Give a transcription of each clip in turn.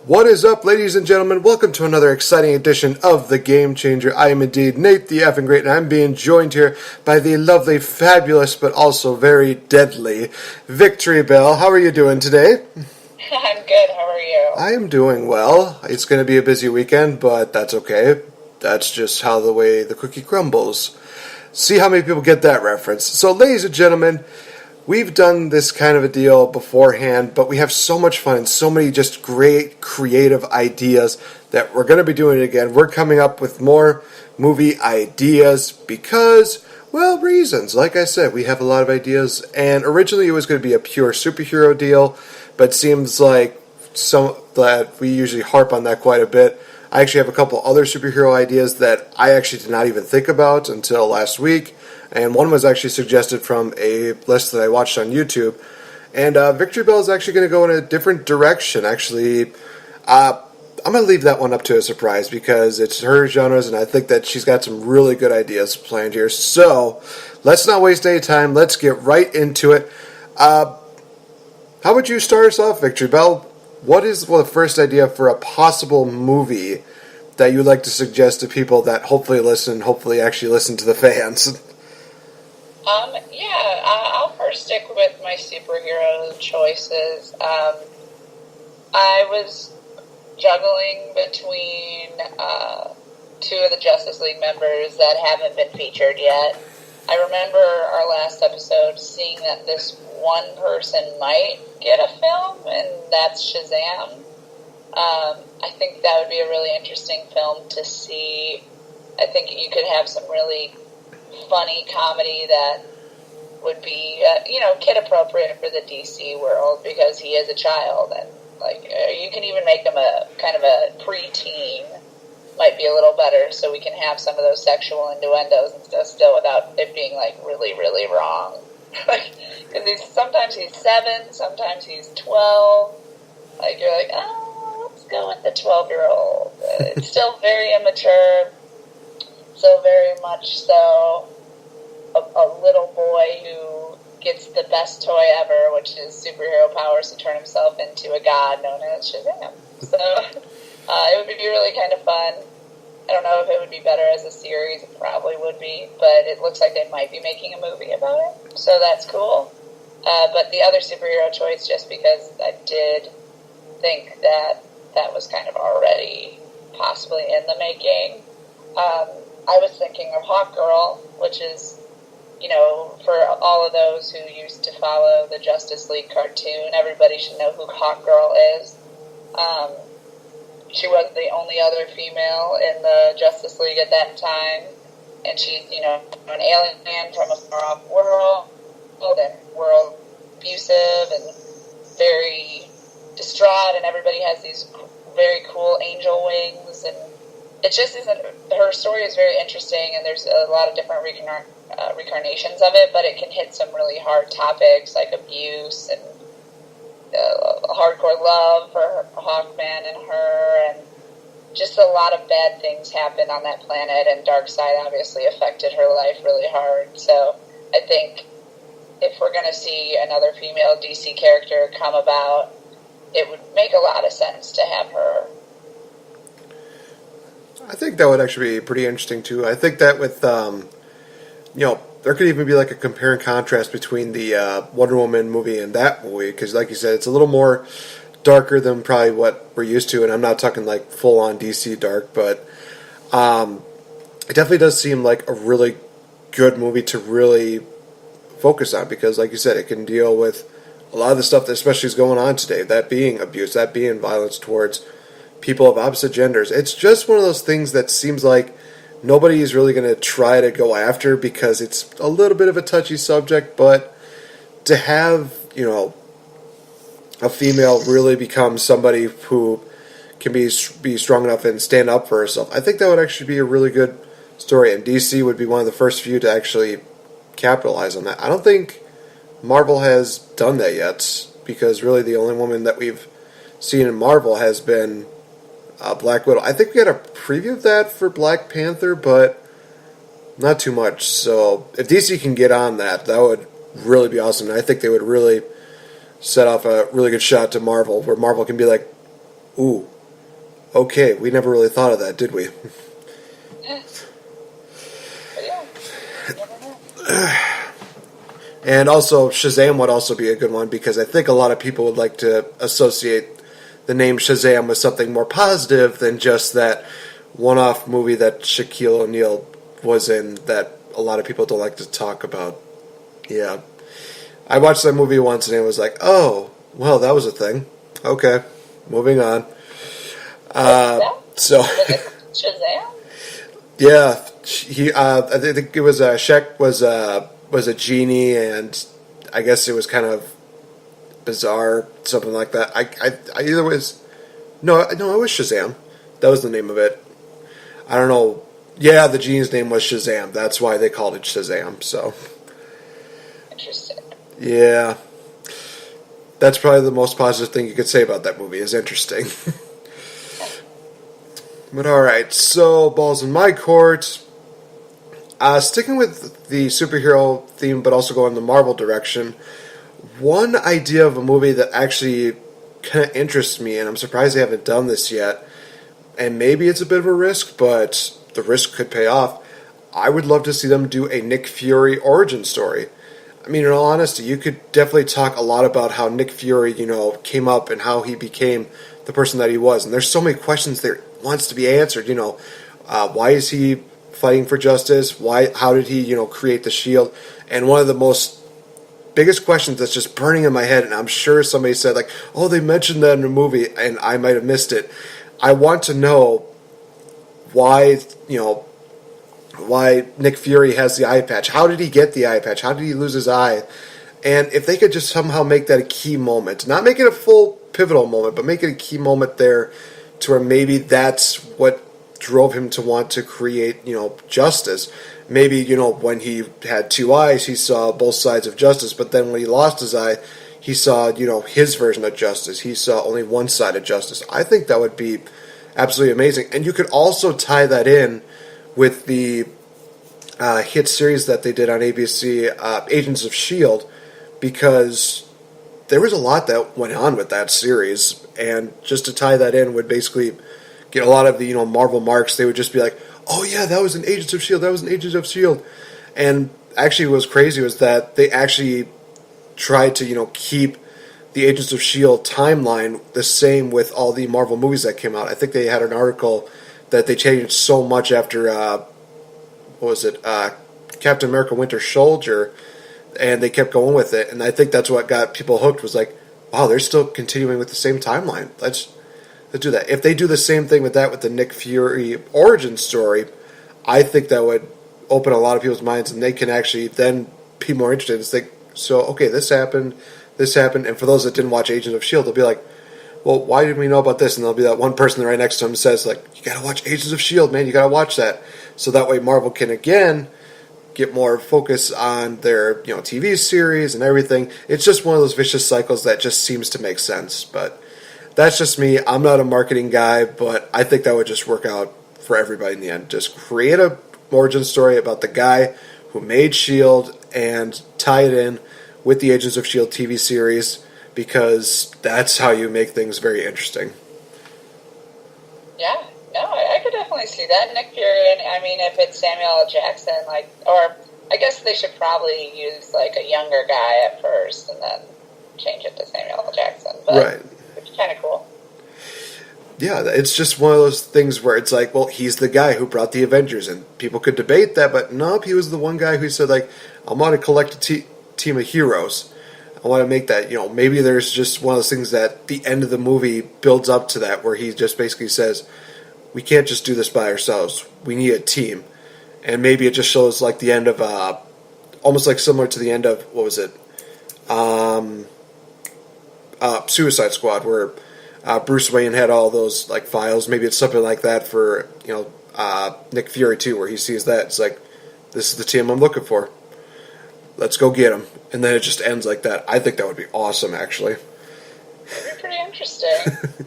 What is up, ladies and gentlemen? Welcome to another exciting edition of The Game Changer. I am indeed Nate the Effing Great, and I'm being joined here by the lovely, fabulous, but also very deadly VicTori Belle. How are you doing today? I'm good. How are you? I am doing well. It's going to be a busy weekend, but that's okay. That's just how the way the cookie crumbles. See how many people get that reference. So, ladies and gentlemen, we've done this kind of a deal beforehand, but we have so much fun and so many just great creative ideas that we're going to be doing it again. We're coming up with more movie ideas because, well, reasons. Like I said, we have a lot of ideas, and originally it was going to be a pure superhero deal, but it seems like that we usually harp on that quite a bit. I actually have a couple other superhero ideas that I actually did not even think about until last week. And one was actually suggested from a list that I watched on YouTube. And VicTori Belle is actually going to go in a different direction. Actually, I'm going to leave that one up to a surprise because it's her genres, and I think that she's got some really good ideas planned here. So, let's not waste any time. Let's get right into it. How would you start us off, VicTori Belle? What is the first idea for a possible movie that you'd like to suggest to people that hopefully actually listen to the fans? I'll first stick with my superhero choices. I was juggling between two of the Justice League members that haven't been featured yet. I remember our last episode seeing that this one person might get a film, and that's Shazam. I think that would be a really interesting film to see. I think you could have some really funny comedy that would be, kid appropriate for the DC world because he is a child, and you can even make him a kind of a preteen. Might be a little better, so we can have some of those sexual innuendos and stuff still without it being really, really wrong. Because sometimes he's 7, sometimes he's 12. You're like, let's go with the 12-year-old. It's still very immature. So very much so a little boy who gets the best toy ever, which is superhero powers to turn himself into a god known as Shazam. So it would be really kind of fun. I don't know if it would be better as a series. It probably would be, but it looks like they might be making a movie about it. So that's cool. But the other superhero choice, just because I did think that was kind of already possibly in the making, I was thinking of Hawkgirl, which is, for all of those who used to follow the Justice League cartoon, everybody should know who Hawkgirl is. She was the only other female in the Justice League at that time, and she's, an alien from a far-off world, and world abusive and very distraught, and everybody has these very cool angel wings, and it just isn't. Her story is very interesting, and there's a lot of different reincarnations of it, but it can hit some really hard topics like abuse and hardcore love for Hawkman and her, and just a lot of bad things happened on that planet, and Darkseid obviously affected her life really hard. So I think if we're going to see another female DC character come about, it would make a lot of sense to have her. I think that would actually be pretty interesting too. I think that with, there could even be like a compare and contrast between the Wonder Woman movie and that movie, because like you said, it's a little more darker than probably what we're used to, and I'm not talking like full-on DC dark, but it definitely does seem like a really good movie to really focus on, because like you said, it can deal with a lot of the stuff that especially is going on today, that being abuse, that being violence towards people of opposite genders. It's just one of those things that seems like nobody is really going to try to go after because it's a little bit of a touchy subject, but to have, a female really become somebody who can be strong enough and stand up for herself, I think that would actually be a really good story, and DC would be one of the first few to actually capitalize on that. I don't think Marvel has done that yet, because really the only woman that we've seen in Marvel has been Black Widow. I think we had a preview of that for Black Panther, but not too much. So if DC can get on that, that would really be awesome. And I think they would really set off a really good shot to Marvel, where Marvel can be like, Ooh. Okay, we never really thought of that, did we? But yeah, you never know. And also, Shazam would also be a good one because I think a lot of people would like to associate the name Shazam with something more positive than just that one-off movie that Shaquille O'Neal was in that a lot of people don't like to talk about. Yeah. I watched that movie once and it was like, oh, well, that was a thing. Okay, moving on. So, Was it Shazam? yeah, I think it was Shaq was a genie, and I guess it was kind of bizarre, something like that. I either was no, it was Shazam. That was the name of it. I don't know. Yeah, the genie's name was Shazam. That's why they called it Shazam. So, Interesting. yeah, that's probably the most positive thing you could say about that movie. Is interesting. But all right, so balls in my court. Sticking with the superhero theme, but also going the Marvel direction. One idea of a movie that actually kind of interests me, and I'm surprised they haven't done this yet. And maybe it's a bit of a risk, but the risk could pay off. I would love to see them do a Nick Fury origin story. I mean, in all honesty, you could definitely talk a lot about how Nick Fury, came up and how he became the person that he was. And there's so many questions that wants to be answered. Why is he fighting for justice? Why? How did he, create the Shield? And one of the most biggest questions that's just burning in my head, and I'm sure somebody said like, "Oh, they mentioned that in a movie," and I might have missed it. I want to know why, why Nick Fury has the eye patch. How did he get the eye patch? How did he lose his eye? And if they could just somehow make that a key moment, not make it a full pivotal moment, but make it a key moment there to where maybe that's what drove him to want to create, justice. Maybe, when he had two eyes, he saw both sides of justice, but then when he lost his eye, he saw, his version of justice. He saw only one side of justice. I think that would be absolutely amazing. And you could also tie that in with the hit series that they did on ABC, Agents of S.H.I.E.L.D., because there was a lot that went on with that series, and just to tie that in would basically get a lot of the Marvel marks. They would just be like, "Oh yeah, that was an Agents of S.H.I.E.L.D. That was an Agents of S.H.I.E.L.D." And actually, what was crazy was that they actually tried to keep the Agents of S.H.I.E.L.D. timeline the same with all the Marvel movies that came out. I think they had an article that they changed so much after what was it, Captain America: Winter Soldier, and they kept going with it. And I think that's what got people hooked. Was like, wow, they're still continuing with the same timeline. Let's do that. If they do the same thing with that with the Nick Fury origin story, I think that would open a lot of people's minds, and they can actually then be more interested and think, so okay, this happened, and for those that didn't watch Agents of S.H.I.E.L.D., they'll be like, well, why didn't we know about this? And there'll be that one person right next to him says like, you gotta watch Agents of S.H.I.E.L.D., man, you gotta watch that. So that way Marvel can again get more focus on their TV series and everything. It's just one of those vicious cycles that just seems to make sense. But that's just me. I'm not a marketing guy, but I think that would just work out for everybody in the end. Just create a origin story about the guy who made S.H.I.E.L.D. and tie it in with the Agents of S.H.I.E.L.D. TV series, because that's how you make things very interesting. Yeah, no, I could definitely see that. Nick Fury, and I mean, if it's Samuel L. Jackson, or I guess they should probably use a younger guy at first and then change it to Samuel L. Jackson. But right. It's kind of cool. Yeah, it's just one of those things where it's like, well, he's the guy who brought the Avengers, and people could debate that, but nope, he was the one guy who said, I want to collect a team of heroes. I want to make that, maybe there's just one of those things that the end of the movie builds up to that, where he just basically says, we can't just do this by ourselves. We need a team. And maybe it just shows the end of, almost similar to the end of, what was it? Suicide Squad, where Bruce Wayne had all those files. Maybe it's something like that for Nick Fury too, where he sees that it's like, this is the team I'm looking for. Let's go get him, and then it just ends like that. I think that would be awesome, actually. That'd be pretty interesting.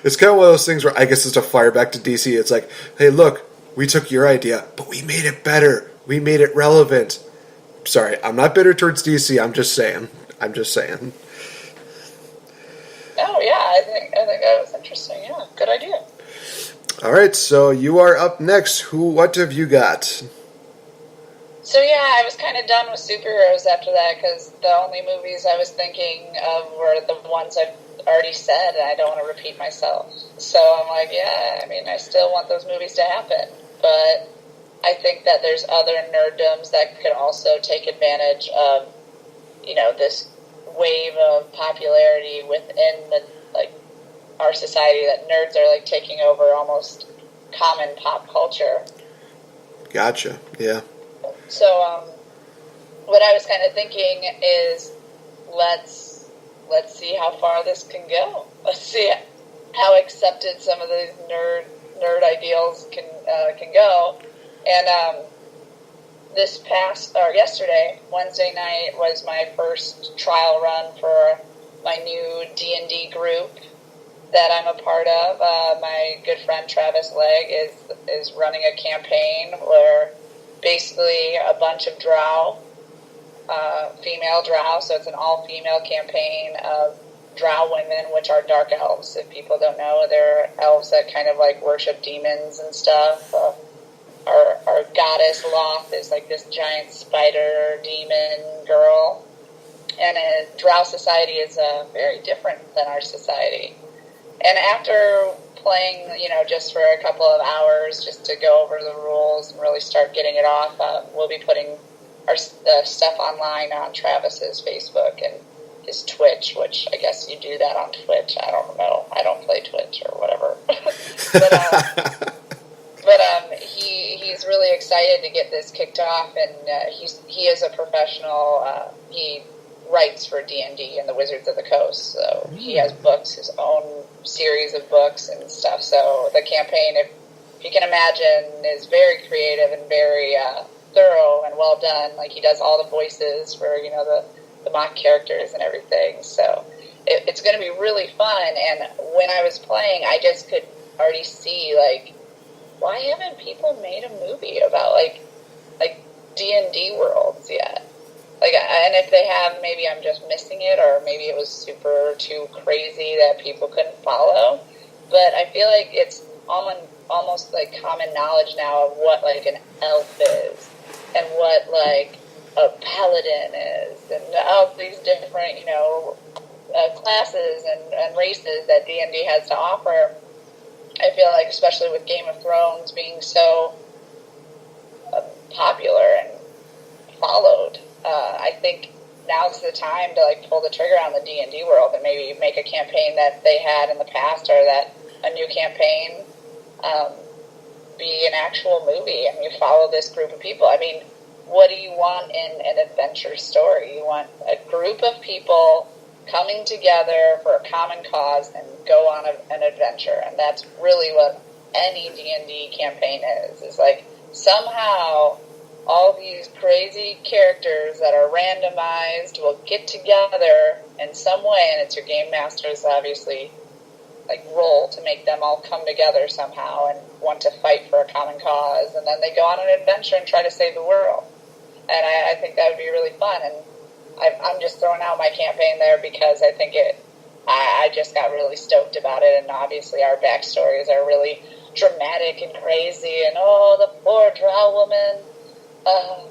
It's kind of one of those things where I guess it's a fire back to DC. It's like, hey, look, we took your idea, but we made it better. We made it relevant. Sorry, I'm not bitter towards DC. I'm just saying. Oh yeah, I think that was interesting. Yeah. All right, so you are up next. What have you got? So yeah, I was kind of done with superheroes after that because the only movies I was thinking of were the ones I've already said, and I don't want to repeat myself. So I'm like, yeah, I mean, I still want those movies to happen, but I think that there's other nerddoms that could also take advantage of, this wave of popularity within our society that nerds are taking over almost common pop culture. Gotcha. Yeah. So, what I was kind of thinking is, let's see how far this can go. Let's see how accepted some of these nerd ideals can go. And yesterday, Wednesday night, was my first trial run for my new D&D group that I'm a part of. My good friend Travis Legg is running a campaign where basically a bunch of drow, female drow, so it's an all-female campaign of drow women, which are dark elves. If people don't know, they're elves that kind of worship demons and stuff. Our goddess Loth is this giant spider demon girl, and drow society is very different than our society. And after playing, just for a couple of hours, just to go over the rules and really start getting it off, we'll be putting our stuff online on Travis's Facebook and his Twitch, which I guess you do that on Twitch. I don't know. I don't play Twitch or whatever. but he's really excited to get this kicked off, and he is a professional. He writes for D&D and the Wizards of the Coast, so he has books, his own series of books and stuff. So the campaign, if you can imagine, is very creative and very thorough and well done. He does all the voices for the mock characters and everything. So it's going to be really fun. And when I was playing, I just could already see why haven't people made a movie about D&D worlds yet? And if they have, maybe I'm just missing it, or maybe it was super too crazy that people couldn't follow. But I feel like it's almost common knowledge now of what an elf is, and what a paladin is, and all these different classes and races that D&D has to offer. I feel like, especially with Game of Thrones being so popular and followed, I think now's the time to pull the trigger on the D&D world and maybe make a campaign that they had in the past, or that a new campaign be an actual movie, and you follow this group of people. I mean, what do you want in an adventure story? You want a group of people coming together for a common cause and go on an adventure, and that's really what any D&D campaign is somehow all these crazy characters that are randomized will get together in some way, and it's your game master's obviously role to make them all come together somehow and want to fight for a common cause, and then they go on an adventure and try to save the world. And I think that would be really fun, and I'm just throwing out my campaign there because I think I just got really stoked about it, and obviously our backstories are really dramatic and crazy, and the poor drow woman.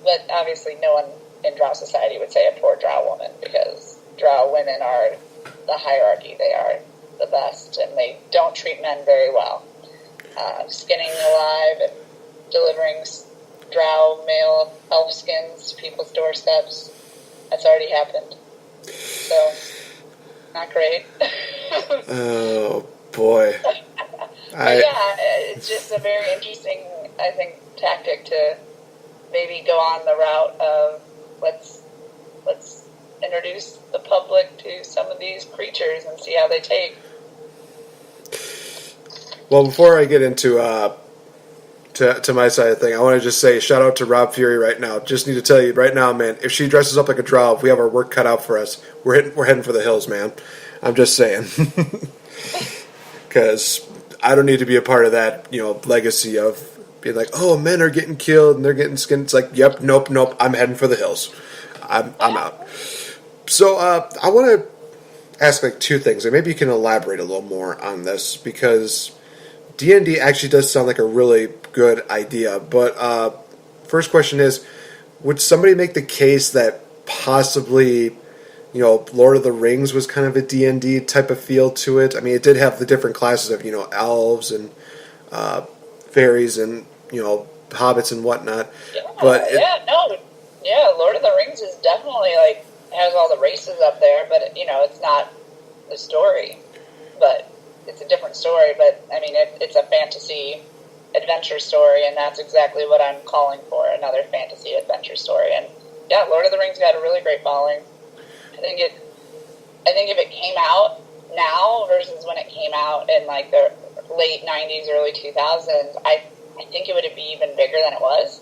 But obviously no one in drow society would say a poor drow woman, because drow women are the hierarchy. They are the best, and they don't treat men very well. Skinning alive and delivering drow male elf skins to people's doorsteps. That's already happened. So, not great. Oh, boy. Yeah, it's just a very interesting, I think, tactic to maybe go on the route of let's introduce the public to some of these creatures and see how they take. Well, before I get into to my side of the thing, I want to just say shout out to Rob Fury right now. Just need to tell you right now, man, if she dresses up like a drow, if we have our work cut out for us, we're heading for the hills, man. I'm just saying. Because I don't need to be a part of that, legacy of being men are getting killed and they're getting skinned. It's yep, nope, I'm heading for the hills. I'm out. So I want to ask two things, and maybe you can elaborate a little more on this, because D&D actually does sound like a really good idea. But first question is, would somebody make the case that possibly, Lord of the Rings was kind of a D&D type of feel to it? I mean, it did have the different classes of, elves and fairies and, hobbits and whatnot. Lord of the Rings is definitely, like, has all the races up there, but, it's not the story. But it's a different story, but, I mean, it's a fantasy adventure story, and that's exactly what I'm calling for, another fantasy adventure story. And, yeah, Lord of the Rings got a really great following. I think if it came out now versus when it came out in, like, the late 90s, early 2000s, I think it would be even bigger than it was.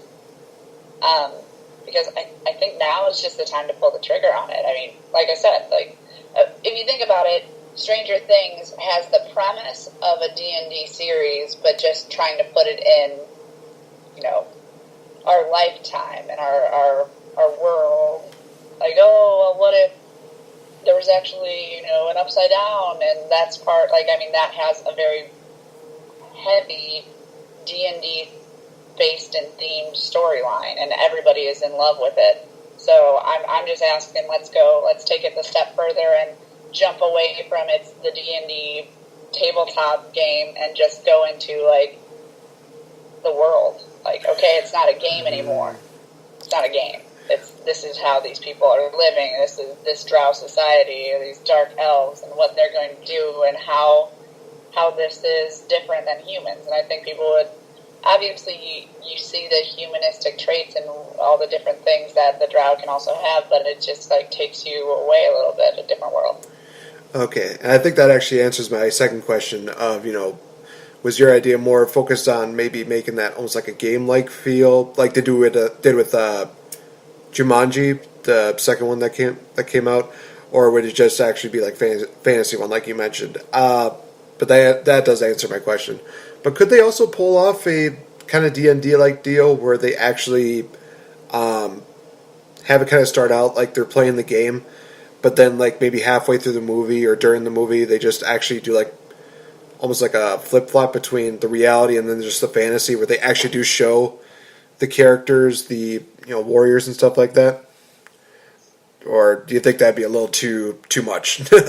Because I think now is just the time to pull the trigger on it. I mean, like I said, if you think about it, Stranger Things has the premise of a D&D series, but just trying to put it in, our lifetime and our world. Like, oh, well, what if there was actually, an upside down, and that's part, that has a very heavy D&D based and themed storyline, and everybody is in love with it. So I'm just asking, let's take it a step further and jump away from the D&D tabletop game and just go into, like, the world. Like, okay, it's not a game anymore. It's not a game. This is how these people are living. This is this drow society, these dark elves, and what they're going to do, and how this is different than humans. And I think people would, obviously, you see the humanistic traits and all the different things that the drow can also have, but it just, like, takes you away a little bit, a different world. Okay, and I think that actually answers my second question of, was your idea more focused on maybe making that almost like a game-like feel, like they did with Jumanji, the second one that came out, or would it just actually be like fantasy one, like you mentioned? But that does answer my question. But could they also pull off a kind of D&D like deal where they actually have it kind of start out like they're playing the game, but then like maybe halfway through the movie or during the movie they just actually do like almost like a flip flop between the reality and then just the fantasy, where they actually do show the characters, the warriors and stuff like that? Or do you think that'd be a little too much? No,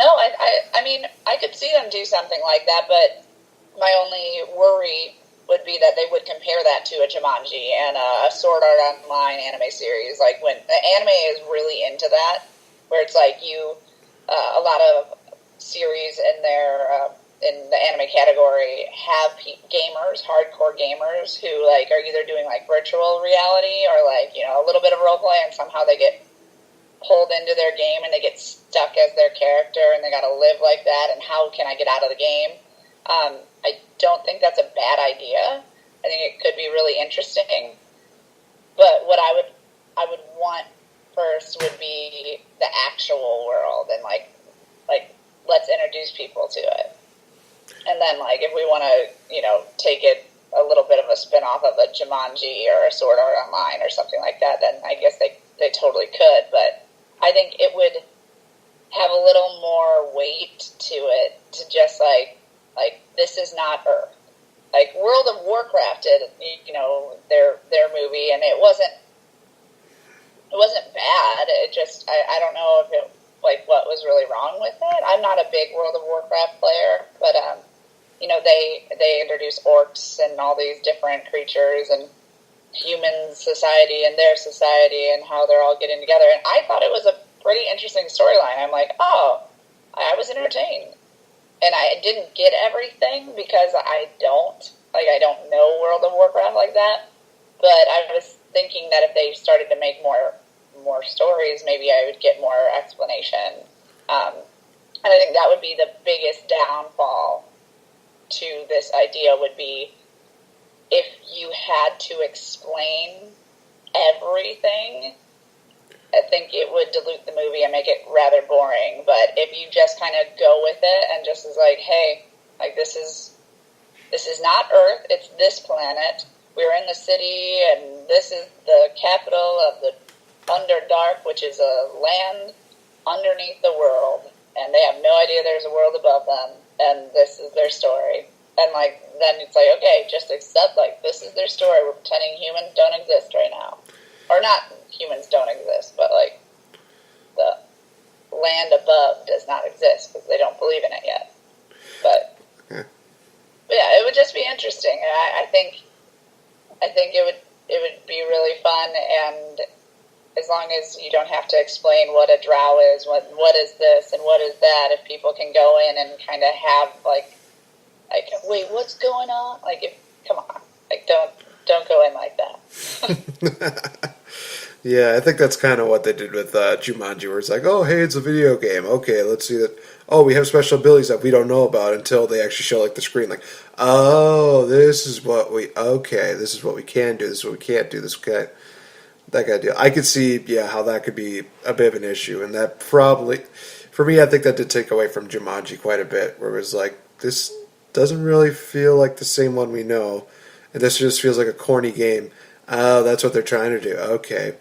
I mean, I could see them do something like that, but my only worry would be that they would compare that to a Jumanji and a Sword Art Online anime series. Like, when the anime is really into that, where it's like a lot of series in in the anime category have gamers, hardcore gamers, who, like, are either doing, like, virtual reality or, like, a little bit of roleplay, and somehow they get pulled into their game and they get stuck as their character and they got to live like that, and how can I get out of the game? I don't think that's a bad idea. I think it could be really interesting. But what I would want first would be the actual world, and like let's introduce people to it. And then, like, if we want to, take it a little bit of a spin-off of a Jumanji or a Sword Art Online or something like that, then I guess they totally could. But I think it would have a little more weight to it, to just like this is not Earth. Like, World of Warcraft did, their movie, and it wasn't bad. It just, I don't know if it, like, what was really wrong with it. I'm not a big World of Warcraft player, but they introduced orcs and all these different creatures and human society and their society and how they're all getting together. And I thought it was a pretty interesting storyline. I'm like, oh, I was entertained. And I didn't get everything because I don't know World of Warcraft like that. But I was thinking that if they started to make more stories, maybe I would get more explanation. And I think that would be the biggest downfall to this idea, would be if you had to explain everything. I think it would dilute the movie and make it rather boring. But if you just kind of go with it and just is like, hey, like, this is not Earth, it's this planet. We're in the city, and this is the capital of the Underdark, which is a land underneath the world. and they have no idea there's a world above them, and this is their story. And, like, then it's like, okay, just accept, like, this is their story. We're pretending humans don't exist right now. Or not humans don't exist, but, like, the land above does not exist because they don't believe in it yet. But, yeah, it would just be interesting. I think it would be really fun, and as long as you don't have to explain what a drow is, what is this and what is that, if people can go in and kind of have, like, wait, what's going on? Like, come on. Like, don't go in like that. Yeah, I think that's kind of what they did with Jumanji, where it's like, oh, hey, it's a video game. Okay, let's see that. Oh, we have special abilities that we don't know about until they actually show, like, the screen. Like, oh, this is what we can do. This is what we can't do. That kind of deal. I could see, how that could be a bit of an issue. And that probably, for me, I think that did take away from Jumanji quite a bit, where it was like, this doesn't really feel like the same one we know. And this just feels like a corny game. Oh, that's what they're trying to do. Okay.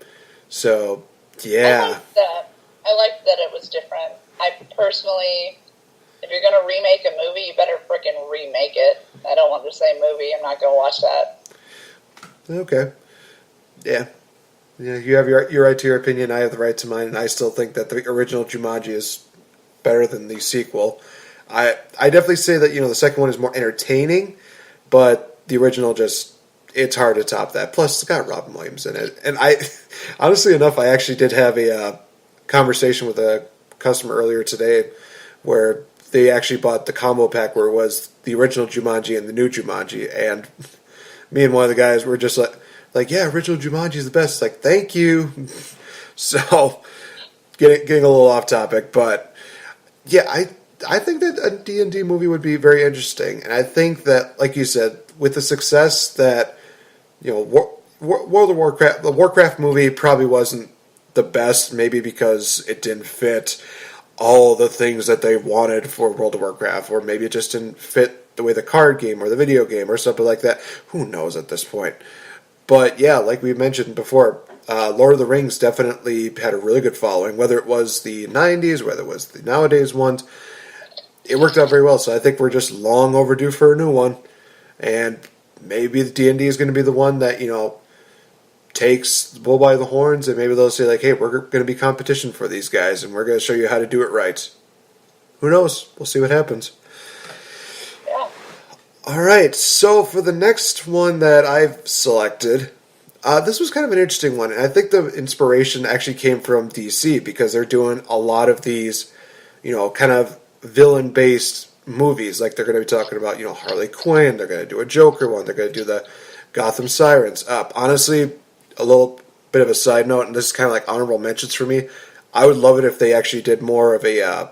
So, yeah. I liked that it was different. I personally, if you're going to remake a movie, you better frickin' remake it. I don't want the same movie. I'm not going to watch that. Okay. Yeah. Yeah, you have your right to your opinion. I have the right to mine, and I still think that the original Jumanji is better than the sequel. I definitely say that, the second one is more entertaining, but the original it's hard to top that. Plus, it's got Robin Williams in it. And honestly enough, I actually did have a conversation with a customer earlier today where they actually bought the combo pack where it was the original Jumanji and the new Jumanji. And me and one of the guys were just like, yeah, original Jumanji is the best. It's like, thank you. So, getting a little off topic, but yeah, I think that a D&D movie would be very interesting, and I think that, like you said, with the success that, World of Warcraft, the Warcraft movie probably wasn't the best, maybe because it didn't fit all the things that they wanted for World of Warcraft, or maybe it just didn't fit the way the card game or the video game or something like that. Who knows at this point? But yeah, like we mentioned before, Lord of the Rings definitely had a really good following, whether it was the 90s, whether it was the nowadays ones. It worked out very well, so I think we're just long overdue for a new one. And maybe the D&D is going to be the one that, takes the bull by the horns, and maybe they'll say, like, hey, we're going to be competition for these guys, and we're going to show you how to do it right. Who knows? We'll see what happens. Yeah. All right, so for the next one that I've selected, this was kind of an interesting one, and I think the inspiration actually came from DC, because they're doing a lot of these, kind of villain-based movies. Like, they're going to be talking about, Harley Quinn, they're going to do a Joker one, they're going to do the Gotham Sirens. Honestly, a little bit of a side note, and this is kind of like honorable mentions for me, I would love it if they actually did more of a,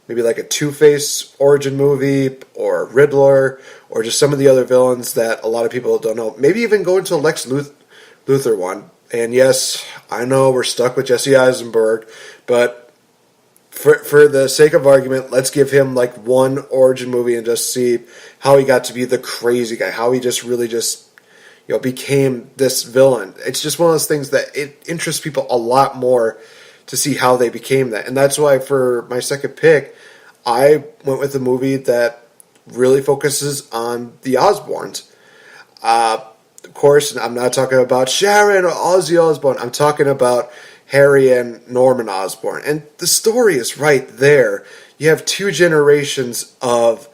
maybe like a Two-Face origin movie, or Riddler, or just some of the other villains that a lot of people don't know. Maybe even go into a Lex Luthor one. And yes, I know we're stuck with Jesse Eisenberg, but for the sake of argument, let's give him like one origin movie and just see how he got to be the crazy guy, how he just really became this villain. It's just one of those things that it interests people a lot more to see how they became that. And that's why for my second pick, I went with a movie that really focuses on the Osbournes. Of course, I'm not talking about Sharon or Ozzy Osbourne. I'm talking about Harry and Norman Osborn. And the story is right there. You have two generations of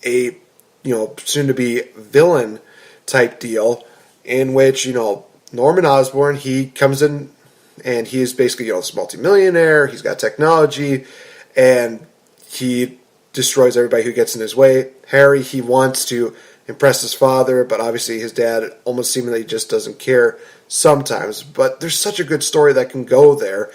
a, soon-to-be villain type deal in which, Norman Osborn, he comes in and he's basically, this multimillionaire, he's got technology, and he destroys everybody who gets in his way. Harry, he wants to impress his father, but obviously his dad almost seemingly just doesn't care sometimes. But there's such a good story that can go there.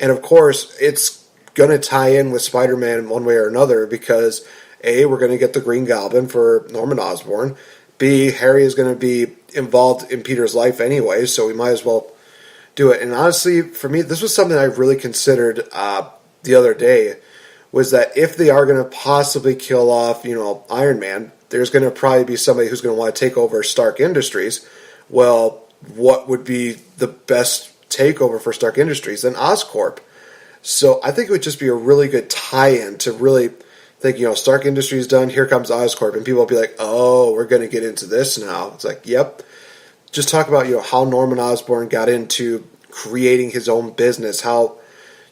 And of course, it's going to tie in with Spider-Man in one way or another because A, we're going to get the Green Goblin for Norman Osborn. B, Harry is going to be involved in Peter's life anyway, so we might as well do it. And honestly, for me, this was something I really considered the other day, was that if they are going to possibly kill off, Iron Man, there's going to probably be somebody who's going to want to take over Stark Industries. Well, what would be the best takeover for Stark Industries than Oscorp? So I think it would just be a really good tie-in to really think, Stark Industries done, here comes Oscorp, and people will be like, oh, we're going to get into this now. It's like, yep. Just talk about, how Norman Osborn got into creating his own business, how,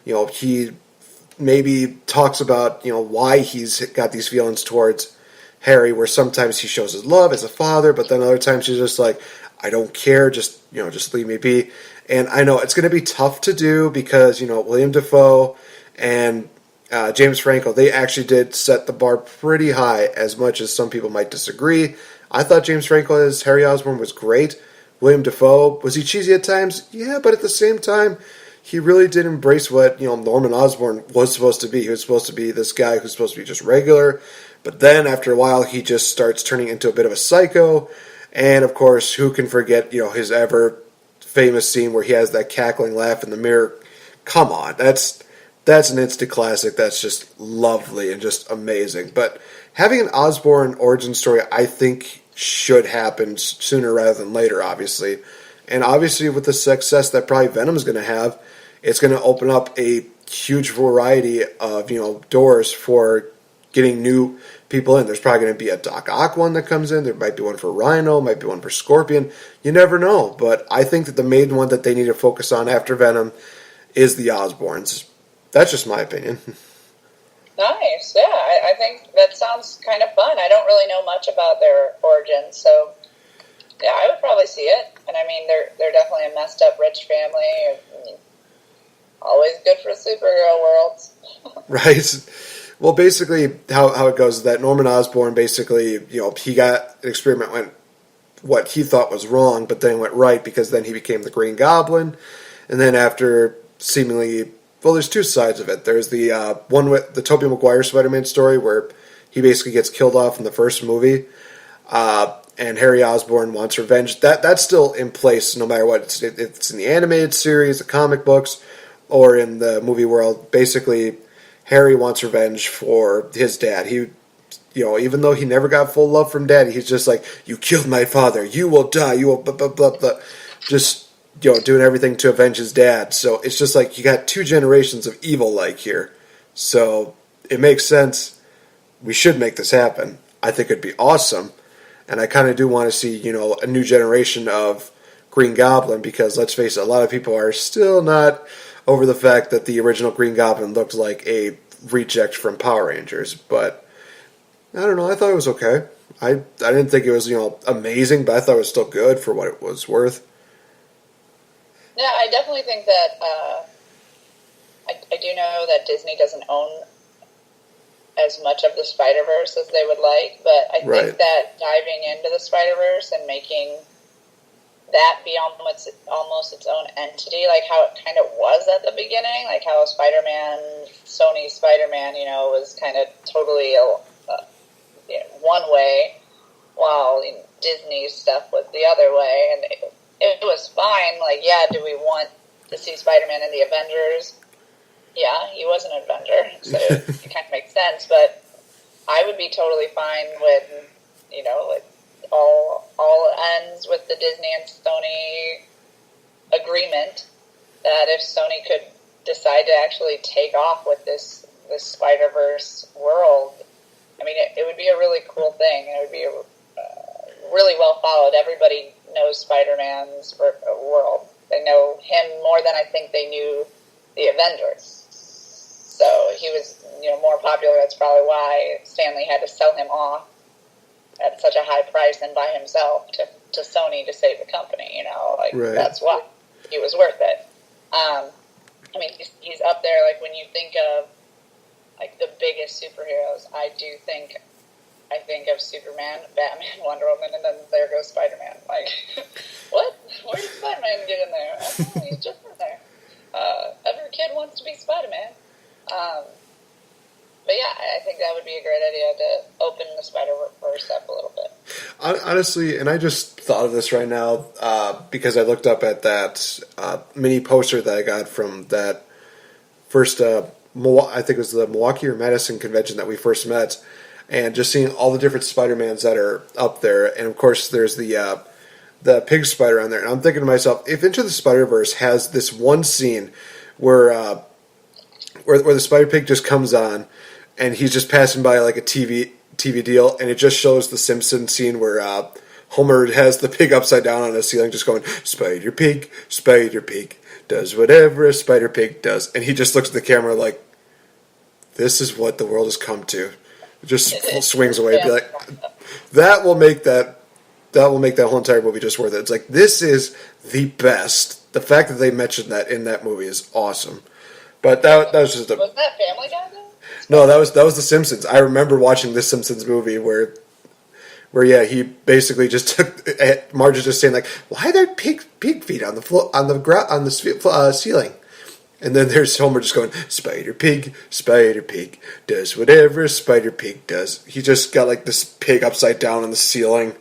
he maybe talks about, why he's got these feelings towards Harry, where sometimes he shows his love as a father, but then other times he's just like, I don't care, just leave me be. And I know it's going to be tough to do because, William Dafoe and James Franco, they actually did set the bar pretty high, as much as some people might disagree. I thought James Franco as Harry Osborn was great. William Dafoe, was he cheesy at times? Yeah, but at the same time, he really did embrace what, Norman Osborn was supposed to be. He was supposed to be this guy who's supposed to be just regular, but then after a while, he just starts turning into a bit of a psycho. And of course, who can forget, his ever famous scene where he has that cackling laugh in the mirror? Come on, that's an instant classic. That's just lovely and just amazing. But having an Osborn origin story, I think, should happen sooner rather than later, obviously. And obviously, with the success that probably Venom's going to have, it's going to open up a huge variety of, doors for getting new people in. There's probably going to be a Doc Ock one that comes in. There might be one for Rhino, might be one for Scorpion. You never know. But I think that the main one that they need to focus on after Venom is the Osborns. That's just my opinion. Nice, yeah. I think that sounds kind of fun. I don't really know much about their origins, so yeah, I would probably see it. And I mean, they're definitely a messed up rich family. Always good for superhero worlds. Right. Well, basically, how it goes is that Norman Osborn basically, he got an experiment went what he thought was wrong, but then went right because then he became the Green Goblin. And then after seemingly, well, there's two sides of it. There's the one with the Tobey Maguire Spider-Man story where he basically gets killed off in the first movie, and Harry Osborn wants revenge. That's still in place no matter what. It's in the animated series, the comic books, or in the movie world. Basically, Harry wants revenge for his dad. He, even though he never got full love from Daddy, he's just like, you killed my father, you will die, you will blah, blah, blah, blah. Just, doing everything to avenge his dad. So it's just like you got two generations of evil like here. So it makes sense. We should make this happen. I think it'd be awesome. And I kind of do want to see, a new generation of Green Goblin because, let's face it, a lot of people are still not over the fact that the original Green Goblin looked like a reject from Power Rangers. But I don't know. I thought it was okay. I didn't think it was, amazing, but I thought it was still good for what it was worth. Yeah, I definitely think that I do know that Disney doesn't own as much of the Spider-Verse as they would like, but I think that diving into the Spider-Verse and making that be almost its own entity, like how it kind of was at the beginning, like how Spider-Man, Sony's Spider-Man, was kind of totally one way, while Disney's stuff was the other way, and it was fine. Like, yeah, do we want to see Spider-Man in the Avengers? Yeah, he was an Avenger, so it kind of makes sense. But I would be totally fine with, like all ends with the Disney and Sony agreement that if Sony could decide to actually take off with this Spider-Verse world, I mean, it would be a really cool thing. It would be really well followed. Everybody knows Spider-Man's world. They know him more than I think they knew the Avengers. So he was, more popular. That's probably why Stanley had to sell him off at such a high price and by himself to Sony to save the company. Right. That's why he was worth it. I mean, he's up there. Like when you think of like the biggest superheroes, I think of Superman, Batman, Wonder Woman, and then there goes Spider-Man. Like, what? Where did Spider-Man get in there? I don't know, he's just in there. Every kid wants to be Spider-Man. But yeah, I think that would be a great idea to open the Spider-Verse up a little bit. Honestly, and I just thought of this right now because I looked up at that mini poster that I got from that first, I think it was the Milwaukee or Madison convention that we first met, and just seeing all the different Spider-Mans that are up there. And of course, there's the pig spider on there. And I'm thinking to myself, if Into the Spider-Verse has this one scene where where the Spider Pig just comes on, and he's just passing by like a TV deal, and it just shows the Simpsons scene where Homer has the pig upside down on the ceiling, just going Spider Pig, does whatever a Spider Pig does, and he just looks at the camera like, this is what the world has come to. Just swings away, be like, that will make that whole entire movie just worth it. It's like, this is the best. The fact that they mentioned that in that movie is awesome. But that was just was that Family Guy though? No, that was The Simpsons. I remember watching this Simpsons movie where yeah, he basically just took Marge is just saying like, why are there pig feet on the floor on the ceiling? And then there's Homer just going, Spider Pig, does whatever a Spider Pig does. He just got like this pig upside down on the ceiling.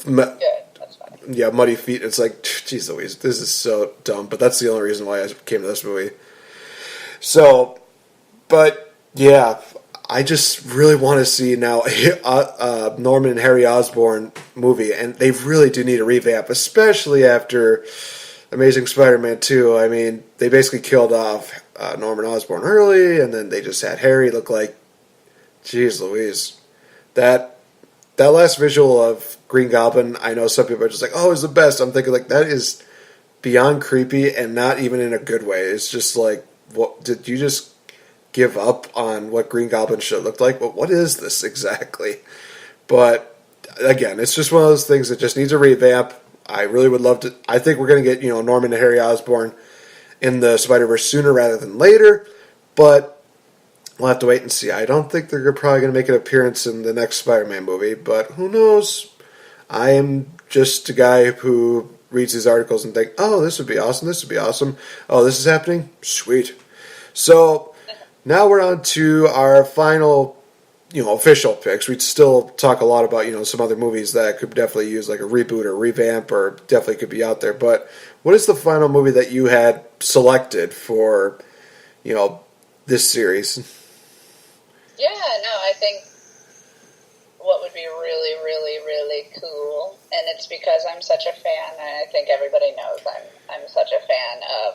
Yeah, that's funny. Yeah, muddy feet. It's like, geez Louise, this is so dumb. But that's the only reason why I came to this movie. So, but yeah, I just really want to see now Norman and Harry Osborn movie, and they really do need a revamp, especially after Amazing Spider-Man 2. I mean, they basically killed off Norman Osborn early, and then they just had Harry look like, geez Louise. That last visual of Green Goblin, I know some people are just like, oh, it's the best. I'm thinking like, that is beyond creepy, and not even in a good way. It's just like, what did you just give up on what Green Goblin should look like? But what is this exactly? But again, it's just one of those things that just needs a revamp. I really would love to. I think we're going to get Norman and Harry Osborn in the Spider-Verse sooner rather than later, but we'll have to wait and see. I don't think they're probably going to make an appearance in the next Spider-Man movie, but who knows? I am just a guy who reads these articles and think, oh, this would be awesome, this would be awesome. Oh, this is happening? Sweet. So now we're on to our final, official picks. We'd still talk a lot about, some other movies that could definitely use like a reboot or revamp or definitely could be out there. But what is the final movie that you had selected for, this series? Yeah, no, I think what would be really, really, really cool, and it's because I'm such a fan, and I think everybody knows I'm such a fan of,